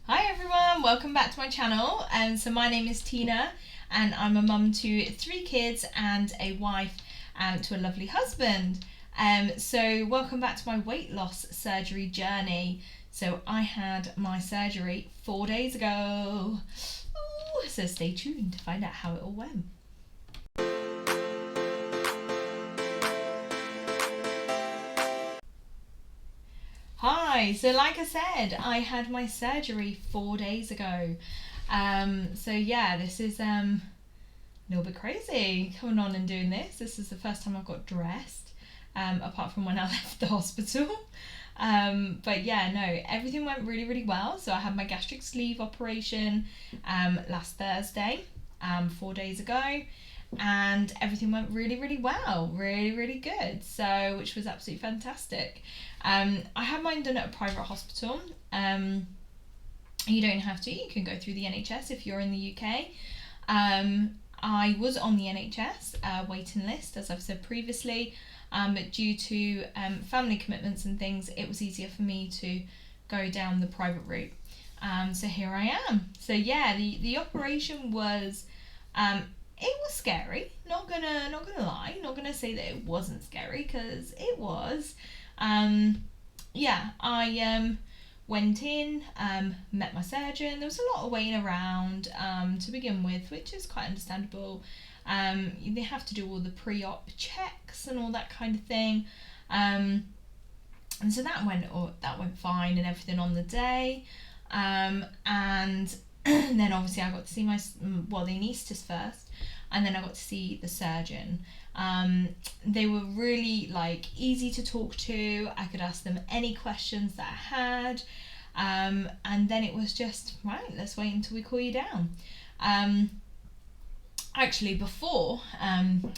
Hi everyone, welcome back to my channel. So my name is Tina and I'm a mum to 3 kids and a wife and to a lovely husband. So welcome back to my weight loss surgery journey. So I had my surgery 4 days ago. Ooh, so stay tuned to find out how it all went. Hi, so like I said, I had my surgery 4 days ago. So yeah, this is a little bit crazy coming on and doing this. This is the first time I've got dressed, apart from when I left the hospital. But yeah, no, everything went really well. So I had my gastric sleeve operation last Thursday, 4 days ago. And everything went really well, really good, so which was absolutely fantastic. I had mine done at a private hospital. You don't have to, you can go through the NHS if you're in the UK. I was on the NHS waiting list, as I've said previously, but due to family commitments and things, it was easier for me to go down the private route. So here I am. So yeah, the operation was it was scary, not gonna lie, not gonna say that it wasn't scary, because it was. I went in, met my surgeon. There was a lot of waiting around to begin with, which is quite understandable. They have to do all the pre-op checks and all that kind of thing, and so that went fine and everything on the day, and then obviously I got to see the anaesthetist first, and then I got to see the surgeon. They were really easy to talk to. I could ask them any questions that I had, and then it was just, right, let's wait until we call you down. Actually, before, on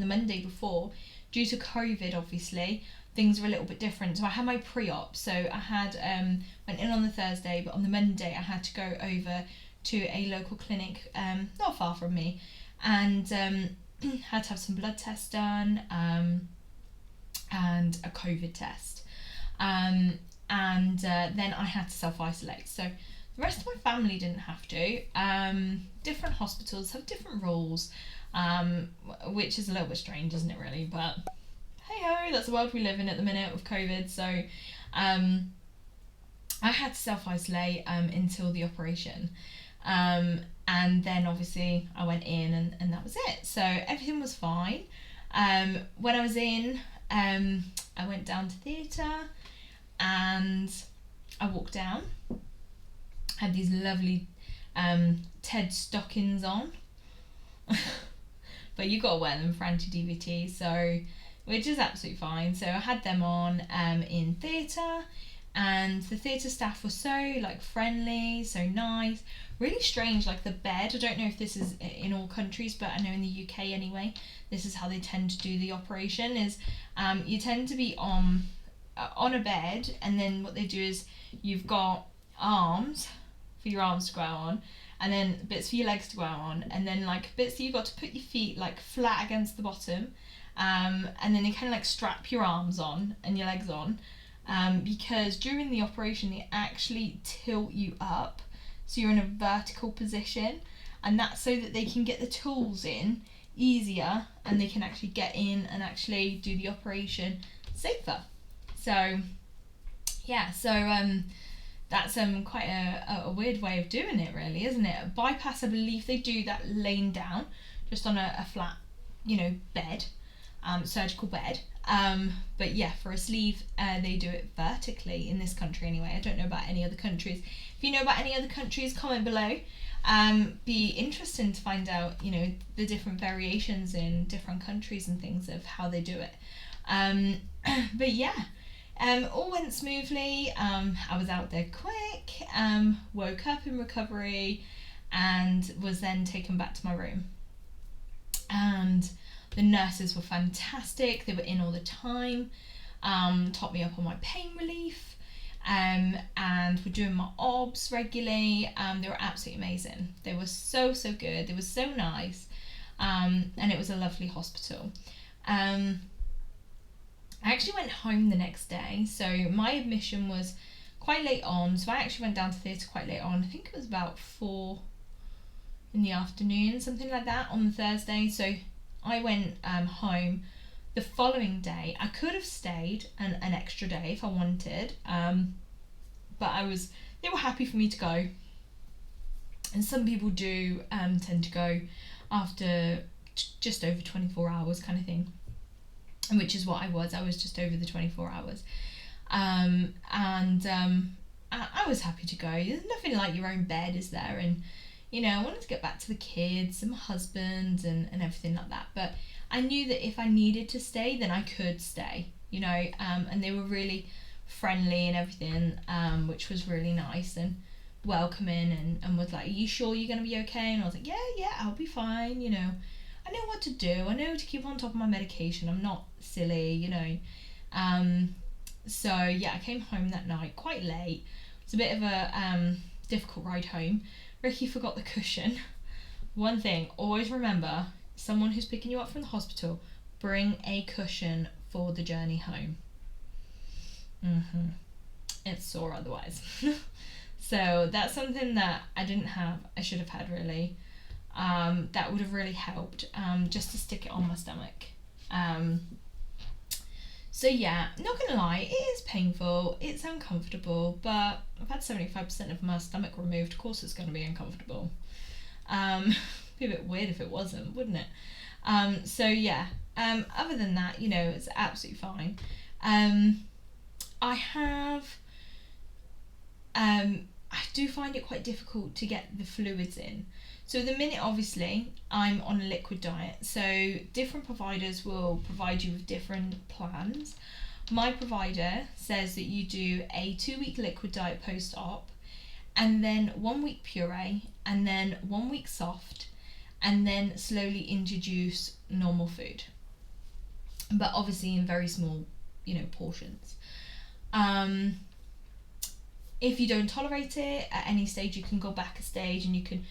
the Monday before, due to COVID, obviously, things were a little bit different. So I had my pre-op. So I had went in on the Thursday, but on the Monday I had to go over to a local clinic not far from me, and had to have some blood tests done, and a COVID test, and then I had to self-isolate. So the rest of my family didn't have to. Different hospitals have different rules, which is a little bit strange, isn't it, really? But hey ho, that's the world we live in at the minute with COVID. So I had to self-isolate until the operation. And then obviously I went in and that was it. So everything was fine. When I was in, I went down to theatre and I walked down. Had these lovely Ted stockings on. But you gotta wear them for anti-DVT, so which is absolutely fine. So I had them on in theatre, and the theatre staff were so friendly, so nice. Really strange, the bed. I don't know if this is in all countries, but I know in the UK anyway, this is how they tend to do the operation. Is you tend to be on a bed, and then what they do is you've got arms for your arms to go out on, and then bits for your legs to go out on, and then bits that you've got to put your feet flat against the bottom, and then you kind of strap your arms on and your legs on, because during the operation they actually tilt you up, so you're in a vertical position, and that's so that they can get the tools in easier and they can actually get in and actually do the operation safer. So yeah, that's quite a weird way of doing it, really, isn't it? Bypass, I believe they do that laying down just on a flat, bed, surgical bed. But yeah, for a sleeve, they do it vertically in this country anyway. I don't know about any other countries. If you know about any other countries, comment below. Be interesting to find out, the different variations in different countries and things of how they do it. But yeah, all went smoothly. I was out there quick, woke up in recovery, and was then taken back to my room. And the nurses were fantastic. They were in all the time, topped me up on my pain relief, and were doing my obs regularly. They were absolutely amazing. They were so good. They were so nice, and it was a lovely hospital. I actually went home the next day, so my admission was quite late on. So I actually went down to theatre quite late on. I think it was about 4 in the afternoon, something like that, on the Thursday. So I went home the following day. I could have stayed an extra day if I wanted, but they were happy for me to go. And some people do tend to go after just over 24 hours kind of thing, and which is what I was just over the 24 hours. I was happy to go. There's nothing like your own bed, is there? And I wanted to get back to the kids and my husband and everything like that, but I knew that if I needed to stay, then I could stay, and they were really friendly and everything, which was really nice and welcoming, and was like, are you sure you're going to be okay? And I was like, yeah, I'll be fine, I know what to do. I know to keep on top of my medication. I'm not silly, So yeah, I came home that night quite late. It was a bit of a difficult ride home. Ricky forgot the cushion. One thing, always remember, someone who's picking you up from the hospital, bring a cushion for the journey home. It's sore otherwise. So that's something that I didn't have. I should have had, really. That would have really helped, just to stick it on my stomach. So yeah, not gonna lie, it is painful, it's uncomfortable, but I've had 75% of my stomach removed. Of course it's gonna be uncomfortable. Be a bit weird if it wasn't, wouldn't it? So yeah, other than that, it's absolutely fine. I do find it quite difficult to get the fluids in. So at the minute, obviously, I'm on a liquid diet. So different providers will provide you with different plans. My provider says that you do a 2-week liquid diet post-op, and then 1 week puree, and then 1 week soft, and then slowly introduce normal food. But obviously in very small, portions. If you don't tolerate it at any stage, you can go back a stage and you can,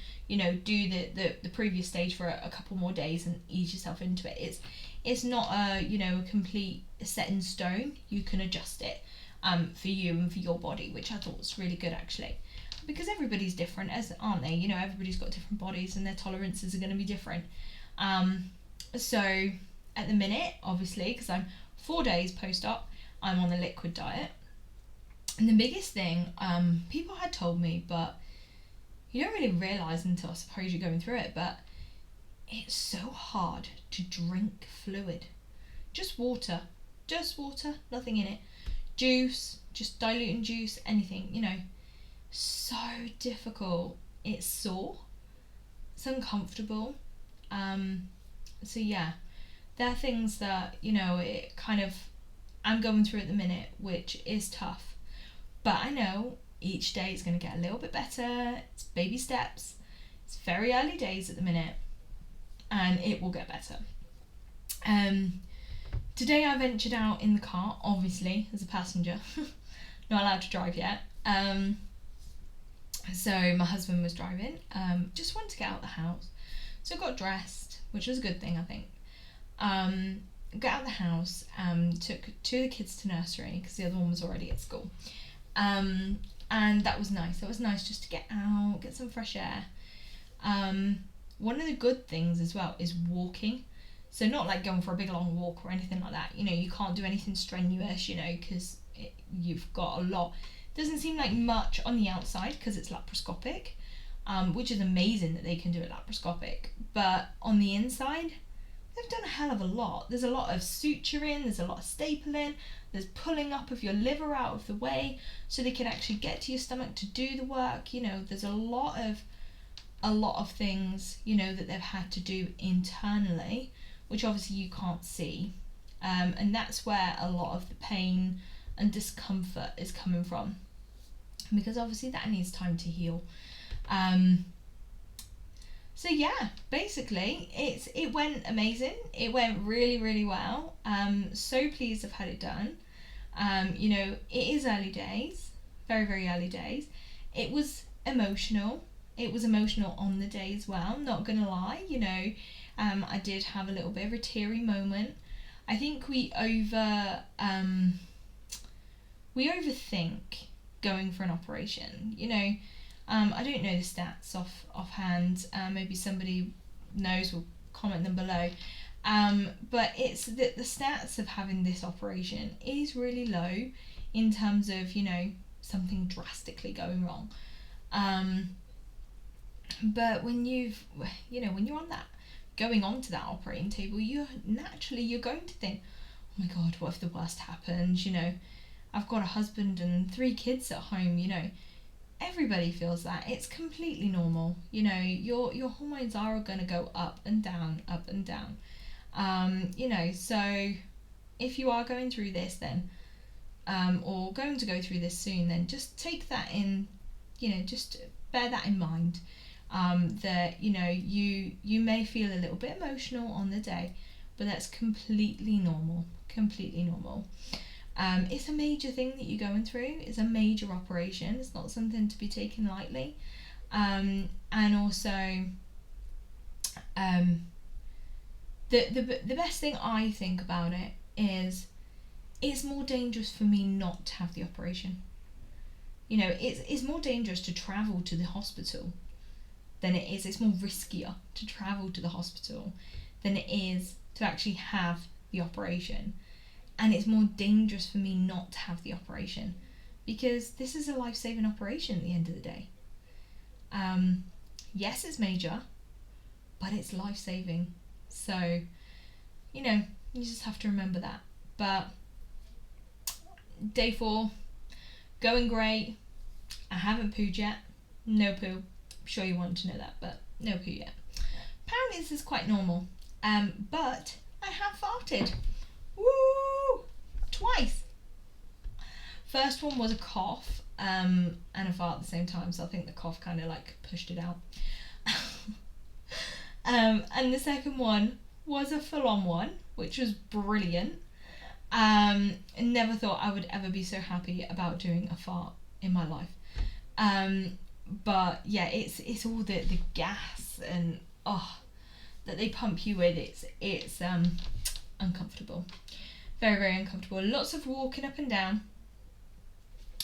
do the previous stage for a couple more days and ease yourself into it. It's not a complete set in stone. You can adjust it for you and for your body, which I thought was really good, actually, because everybody's different, aren't they? Everybody's got different bodies and their tolerances are going to be different. So at the minute, obviously, because I'm 4 days post-op, I'm on a liquid diet. And the biggest thing, people had told me, but you don't really realise until I suppose you're going through it, but it's so hard to drink fluid. Just water, nothing in it. Juice, just diluting juice, anything, so difficult. It's sore, it's uncomfortable. So yeah, there are things that, it kind of, I'm going through at the minute, which is tough. But I know each day is going to get a little bit better. It's baby steps. It's very early days at the minute, and it will get better. Today I ventured out in the car, obviously, as a passenger. Not allowed to drive yet. So my husband was driving. Just wanted to get out of the house. So I got dressed, which was a good thing, I think. Got out of the house, took 2 of the kids to nursery because the other one was already at school. And that was nice. It was nice just to get out, get some fresh air. One of the good things as well is walking. So not like going for a big long walk or anything like that. You can't do anything strenuous, because you've got a lot. Doesn't seem like much on the outside because it's laparoscopic, which is amazing that they can do it laparoscopic. But on the inside, they've done a hell of a lot. There's a lot of suturing, there's a lot of stapling, there's pulling up of your liver out of the way so they can actually get to your stomach to do the work. There's a lot of things, that they've had to do internally, which obviously you can't see. And that's where a lot of the pain and discomfort is coming from, because obviously that needs time to heal. So yeah, basically it went amazing. It went really, really well. So pleased I've had it done. It is early days, very, very early days. It was emotional. It was emotional on the day as well, not gonna lie. I did have a little bit of a teary moment. I think we overthink going for an operation. I don't know the stats offhand. Maybe somebody knows, will comment them below. But it's that the stats of having this operation is really low in terms of, something drastically going wrong. But when when you're on that, going onto that operating table, you're going to think, oh my God, what if the worst happens? I've got a husband and 3 kids at home. Everybody feels that. It's completely normal. Your hormones are going to go up and down, up and down. So if you are going through this, then or going to go through this soon, then just take that in, just bear that in mind, that you may feel a little bit emotional on the day, but that's completely normal. It's a major thing that you're going through. It's a major operation. It's not something to be taken lightly. And also the best thing I think about it is it's more dangerous for me not to have the operation. It's more dangerous to travel to the hospital than it is. It's more riskier to travel to the hospital than it is to actually have the operation. And it's more dangerous for me not to have the operation, because this is a life-saving operation at the end of the day. Yes, it's major, but it's life-saving. So, you just have to remember that. But day 4, going great. I haven't pooed yet. No poo. I'm sure you wanted to know that, but no poo yet. Apparently this is quite normal. But I have farted. Woo! Twice. First one was a cough and a fart at the same time, so I think the cough kind of pushed it out. And the second one was a full-on one, which was brilliant. I never thought I would ever be so happy about doing a fart in my life. But yeah, it's all the gas and that they pump you with. It's uncomfortable, very, very uncomfortable. Lots of walking up and down,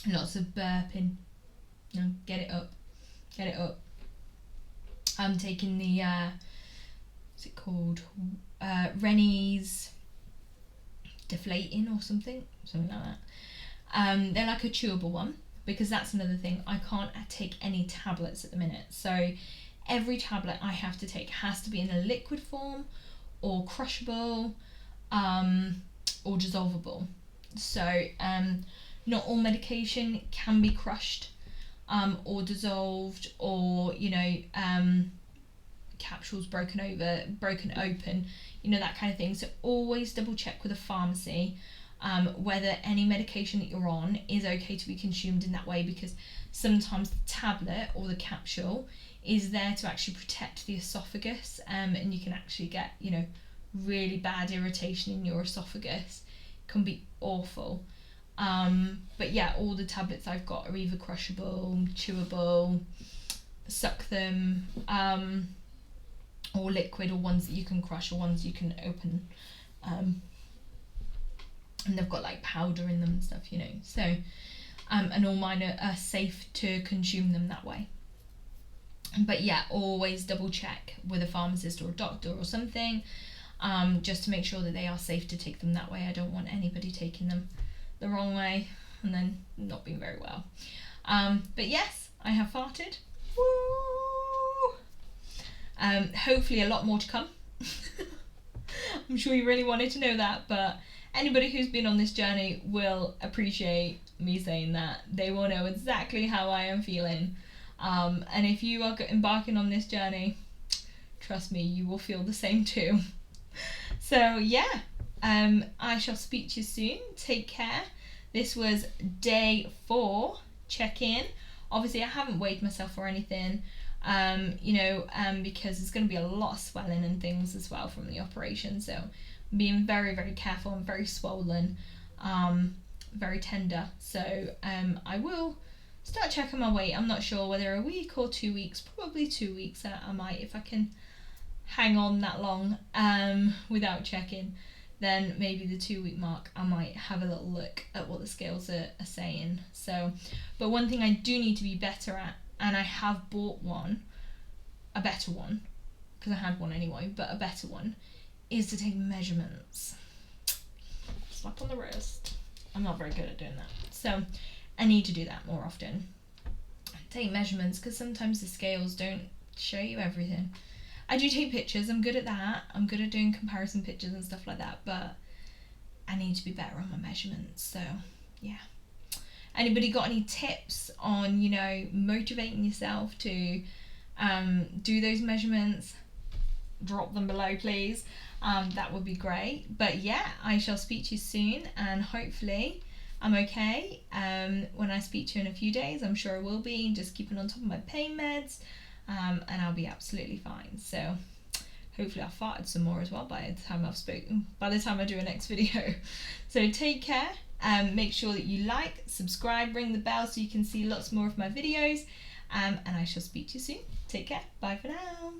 lots of burping. Get it up. I'm taking the what's it called, Rennie's deflating or something like that. They're like a chewable one, because that's another thing. I can't take any tablets at the minute, so every tablet I have to take has to be in a liquid form or crushable or dissolvable. So not all medication can be crushed or dissolved, or capsules broken open, that kind of thing. So always double check with a pharmacy whether any medication that you're on is okay to be consumed in that way, because sometimes the tablet or the capsule is there to actually protect the esophagus, and you can actually get really bad irritation in your esophagus. It can be awful. But yeah, all the tablets I've got are either crushable, chewable, suck them, or liquid, or ones that you can crush, or ones you can open, and they've got powder in them and stuff, so and all mine are safe to consume them that way. But yeah, always double check with a pharmacist or a doctor or something, just to make sure that they are safe to take them that way. I don't want anybody taking them the wrong way and then not being very well. But yes, I have farted. Woo! Hopefully a lot more to come. I'm sure you really wanted to know that, but anybody who's been on this journey will appreciate me saying that. They will know exactly how I am feeling. And if you are embarking on this journey, trust me, you will feel the same too. So yeah, I shall speak to you soon. Take care. This was day 4 check-in. Obviously I haven't weighed myself or anything, because there's going to be a lot of swelling and things as well from the operation. So I'm being very, very careful. I'm very swollen, very tender. So I will start checking my weight. I'm not sure whether a week or 2 weeks, probably 2 weeks. I might, if I can hang on that long without checking, then maybe the 2 week mark I might have a little look at what the scales are saying. So, but one thing I do need to be better at, and I have bought one, a better one, because I had one anyway, but a better one, is to take measurements. Slap on the wrist. I'm not very good at doing that. So I need to do that more often. Take measurements, because sometimes the scales don't show you everything. I do take pictures, I'm good at that. I'm good at doing comparison pictures and stuff like that, but I need to be better on my measurements. So yeah. Anybody got any tips on, you know, motivating yourself to do those measurements? Drop them below, please. That would be great. But yeah, I shall speak to you soon, and hopefully I'm okay. When I speak to you in a few days, I'm sure I will be, just keeping on top of my pain meds, and I'll be absolutely fine. So hopefully I've farted some more as well by the time I've spoken, by the time I do a next video. So take care. Make sure that you like, subscribe, ring the bell so you can see lots more of my videos, and I shall speak to you soon. Take care. Bye for now.